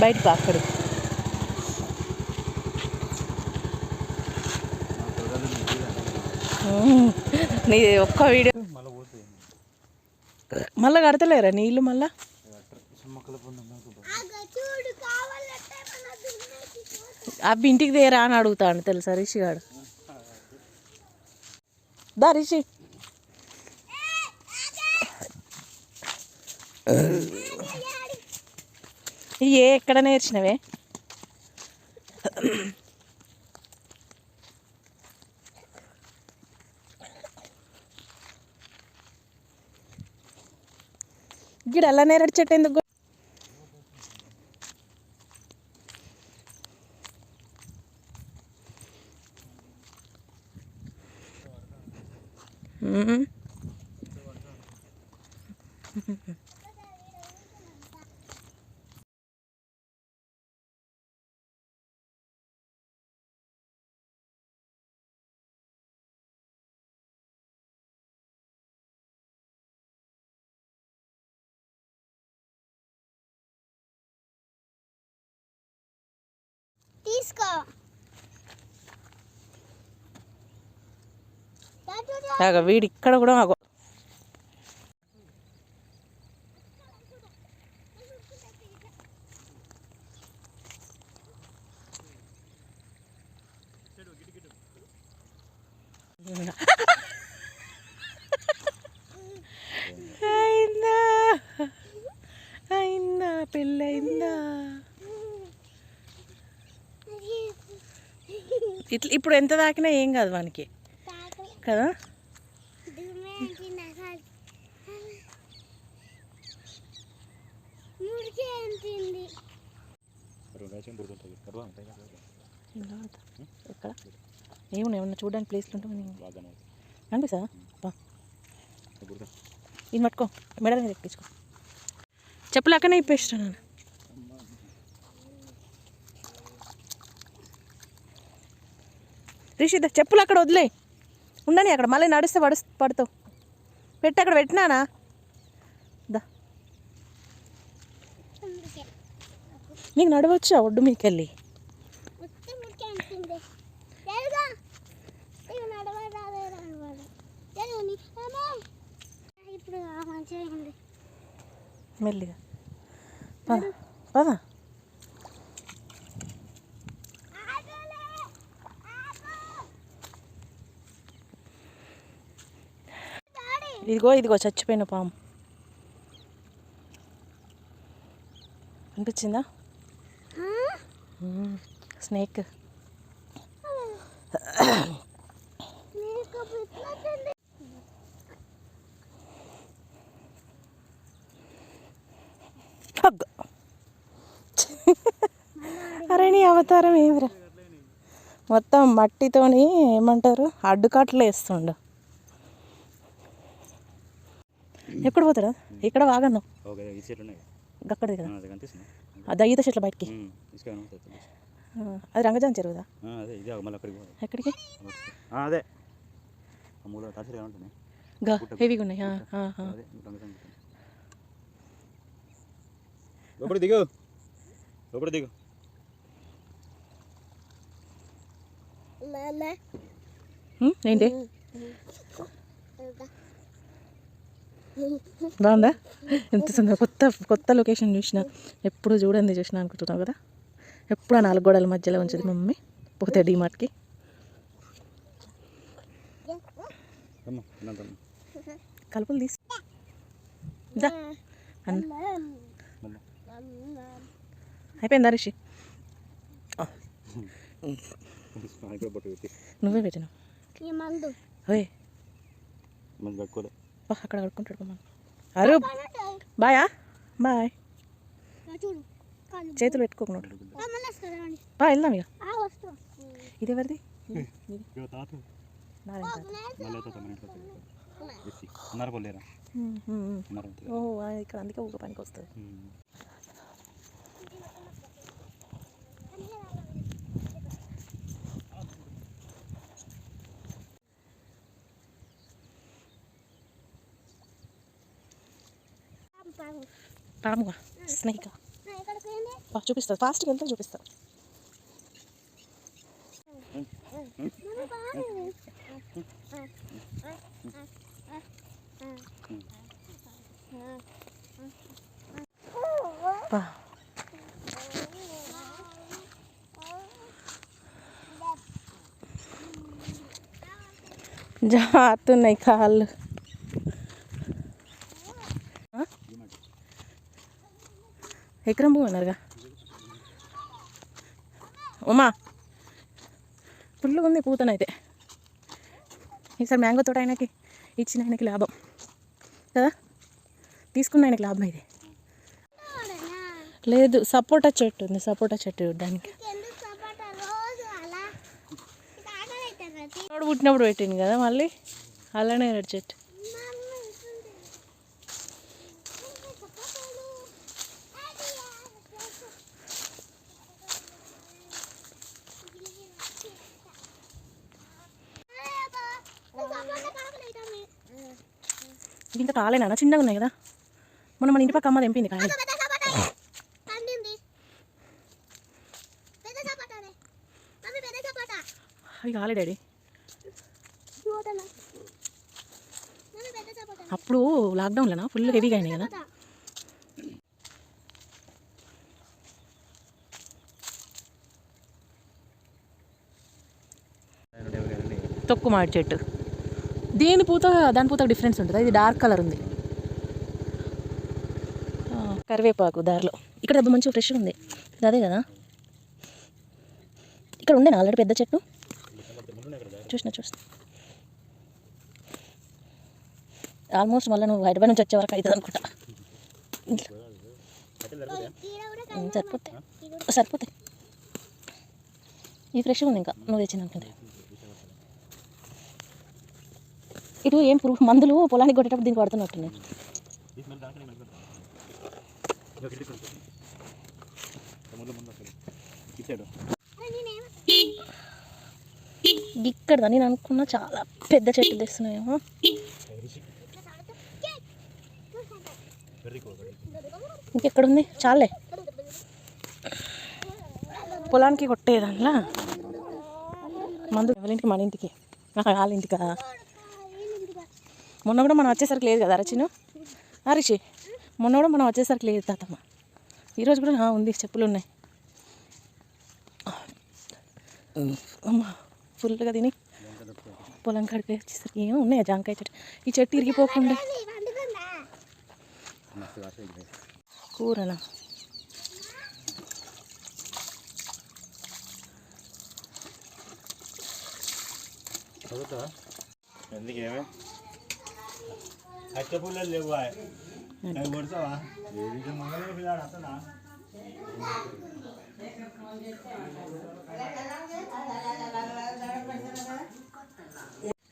బయటికి అక్కడికి నీ ఒక్క వీడియో మళ్ళీ కడతలేరా నీళ్ళు మళ్ళా అవి ఇంటికి తీరా అని అడుగుతాడు తెలుసా రిషి గాడు దా రిషి ఎక్కడ నేర్చినవే గిడ అలా నేరడు చెట్టు ఎందుకు వీడి ఇక్కడ కూడా అయిందా అయిందా పెళ్ళయిందా ఇట్లా ఇప్పుడు ఎంత తాకినా ఏం కాదు వానికి కదా ఎక్కడ ఏమన్నా చూడడానికి ప్లేస్లు ఉంటాయి అనిపిస్తా ఇది పట్టుకో మెడ మీద ఎక్కించుకో చెప్పులాకనే ఇప్పేస్తాను నేను రిషి చెప్పులు అక్కడ వదిలే ఉండని అక్కడ మళ్ళీ నడిస్తే పడతావు పెట్టి అక్కడ పెట్టినానా దా నీకు నడవచ్చా ఒడ్డు మీకెళ్ళి మెల్లిగా పదా ఇదిగో చచ్చిపోయిన పాము అనిపించిందా స్నేక్ అరే నీ అవతారం ఏమిరా మొత్తం మట్టితోని ఏమంటారు అడ్డుకట్లు వేస్తుండు ఎక్కడ పోతాడా ఇక్కడ వాగను అక్కడే కదా అది ఈత చెట్ల బయటికి అది రంగజాన్ చెరువుదా ఎక్కడికి హెవీగా ఉన్నాయి ఏంటి బాగుందా ఎంత సుందర కొత్త లొకేషన్ చూసినా ఎప్పుడు చూడండి చూసినా అనుకుంటున్నావు కదా ఎప్పుడు ఆ 4 గోడల మధ్యలో ఉంచదు మమ్మీ పోతే డీమార్ట్కి కలుపులు తీసి అయిపోయిందా రిషి నువ్వే పెట్టినావు అక్కడ కడుక్కుంటాడు అరు బాయా బాయ్ చేతులు పెట్టుకోకుండా వెళ్దాం ఇక ఇది ఎవరిది ఓహో ఇక్కడ అందుకే ఒక పనికి వస్తుంది పాముగా స్నేక్ చూపిస్తా, ఫాస్ట్గా వెళ్తే చూపిస్తా. జారుతున్నాయి కాళ్ళు. ఎకరం పువ్వు అన్నారుగా. ఉమా ఫుల్గా ఉంది పూతనైతే. ఈసారి మ్యాంగో తోట ఆయనకి ఇచ్చిన ఆయనకి లాభం కదా, తీసుకున్న ఆయనకి లాభం ఇది. లేదు, సపోటా చెట్టు ఉంది, సపోటా చెట్టు చూడడానికి. పుట్టినప్పుడు పెట్టింది కదా మళ్ళీ అలానే చెట్టు. ఇంకా కాలేనా, చిన్నగా ఉన్నాయి కదా. మొన్న మన ఇంటి పక్క అమ్మ తెంపింది కాయలు. అవి కాలే డాడీ. అప్పుడు లాక్డౌన్లోనా ఫుల్ హెవీగా అయినాయి కదా. తొక్కు మాడి చెట్టు, దీని పూత దాని పూత డిఫరెన్స్ ఉంటుంది. ఇది డార్క్ కలర్ ఉంది. కరివేపాకు దారిలో ఇక్కడ దెబ్బ మంచిగా ఫ్రెష్గా ఉంది. అదే కదా ఇక్కడ ఉండే ఆల్రెడీ పెద్ద చెట్టు చూసిన. ఆల్మోస్ట్ మళ్ళీ నువ్వు హైదరాబాద్ నుంచి వచ్చే వరకు అవుతుంది అనుకుంటా. సరిపోతాయి. ఇది ఫ్రెష్గా ఉంది ఇంకా నువ్వు తెచ్చింది అనుకుంటే. ఇటు ఏం పురుగు మందులు పొలానికి కొట్టేటప్పుడు దీనికి పడుతున్నట్టున్నాయి. ఇక్కడ నేను అనుకున్నా చాలా పెద్ద చెట్టు తెస్తున్నాయేమో. ఇంకెక్కడుంది, చాలే పొలానికి కొట్టేదానిలా మందు. ఎవరింటికి, మన ఇంటికి, వాళ్ళ ఇంటికా. మొన్న కూడా మనం వచ్చేసరికి లేదు కదా రచిను, రిషి. మొన్న కూడా మనం వచ్చేసరికి లేదు తాతమ్మ. ఈరోజు కూడా ఉంది, చెప్పులు ఉన్నాయి. అమ్మ ఫుల్గా తిని పొలం కాడికి వచ్చేసరికి ఏమో ఉన్నాయా జాంకాయ చెట్టు. ఈ చెట్టు ఇరిగిపోకుండా. కూరనా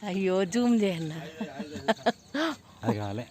అయ్యో జూమ్ చేయన్నా. అది కావాలి.